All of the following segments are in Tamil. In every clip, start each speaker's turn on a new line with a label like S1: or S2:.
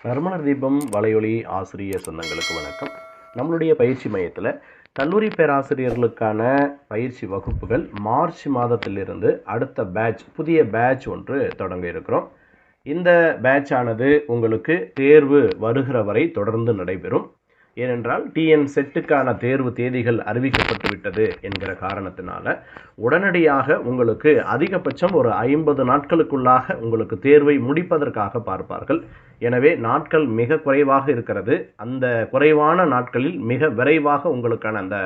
S1: நறுமலர் தீபம் வலையொலி ஆசிரியர் சொந்தங்களுக்கு வணக்கம். நம்மளுடைய பயிற்சி மையத்தில் கல்லூரி பேராசிரியர்களுக்கான பயிற்சி வகுப்புகள் மார்ச் மாதத்திலிருந்து அடுத்த புதிய பேட்ச் ஒன்று தொடங்க இருக்கிறோம். இந்த பேட்ச் ஆனது உங்களுக்கு தேர்வு வருகிற வரை தொடர்ந்து நடைபெறும். ஏனென்றால் டிஎன் செட்டுக்கான தேர்வு தேதிகள் அறிவிக்கப்பட்டு விட்டது என்கிற காரணத்தினால உடனடியாக உங்களுக்கு அதிகபட்சம் ஒரு 50 நாட்களுக்குள்ளாக உங்களுக்கு தேர்வை முடிப்பதற்காக பார்ப்பார்கள். எனவே நாட்கள் மிக குறைவாக இருக்கிறது. அந்த குறைவான நாட்களில் மிக விரைவாக உங்களுக்கான அந்த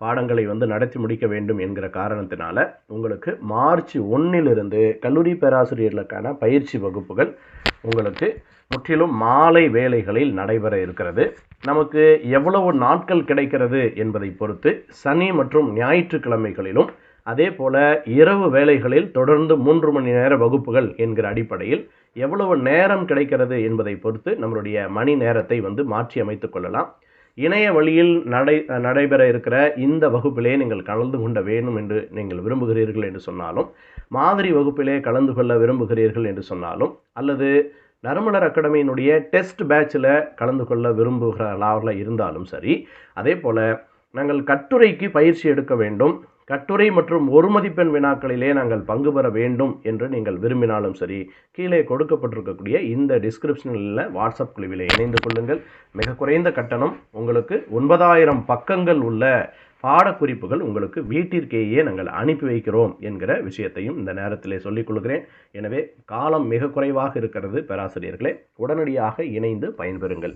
S1: பாடங்களை நடத்தி முடிக்க வேண்டும் என்கிற காரணத்தினால உங்களுக்கு மார்ச் 1 கல்லூரி பேராசிரியர்களுக்கான பயிற்சி வகுப்புகள் உங்களுக்கு முற்றிலும் மாலை வேளைகளில் நடைபெற இருக்கிறது. நமக்கு எவ்வளவு நாட்கள் கிடைக்கிறது என்பதை பொறுத்து சனி மற்றும் ஞாயிற்றுக்கிழமைகளிலும் அதே போல இரவு வேளைகளில் தொடர்ந்து 3 மணி நேர வகுப்புகள் என்கிற அடிப்படையில் எவ்வளவு நேரம் கிடைக்கிறது என்பதை பொறுத்து நம்மளுடைய மணி நேரத்தை மாற்றி அமைத்துக் கொள்ளலாம். இணைய வழியில் நடைபெற இருக்கிற இந்த வகுப்பிலே நீங்கள் கலந்து கொள்ள வேண்டும் என்று நீங்கள் விரும்புகிறீர்கள் என்று சொன்னாலும், மாதிரி வகுப்பிலே கலந்து கொள்ள விரும்புகிறீர்கள் என்று சொன்னாலும், அல்லது நறுமலர் அகாடமியினுடைய டெஸ்ட் பேட்சில் கலந்து கொள்ள விரும்புகிறவர்களாக இருந்தாலும் சரி, அதே போல் நாங்கள் கட்டுரைக்கு பயிற்சி எடுக்க வேண்டும், கட்டுரை மற்றும் ஒரு மதிப்பெண் வினாக்களிலே நாங்கள் பங்கு பெற வேண்டும் என்று நீங்கள் விரும்பினாலும் சரி, கீழே கொடுக்கப்பட்டிருக்கக்கூடிய இந்த டிஸ்கிரிப்ஷனில் வாட்ஸ்அப் குழுவிலே இணைந்து கொள்ளுங்கள். மிக குறைந்த கட்டணம், உங்களுக்கு 9000 பக்கங்கள் உள்ள பாடக்குறிப்புகள் உங்களுக்கு வீட்டிற்கேயே நாங்கள் அனுப்பி வைக்கிறோம் என்கிற விஷயத்தையும் இந்த நேரத்திலே சொல்லிக் கொள்கிறேன். எனவே காலம் மிக குறைவாக இருக்கிறது பேராசிரியர்களே, உடனடியாக இணைந்து பயன்பெறுங்கள்.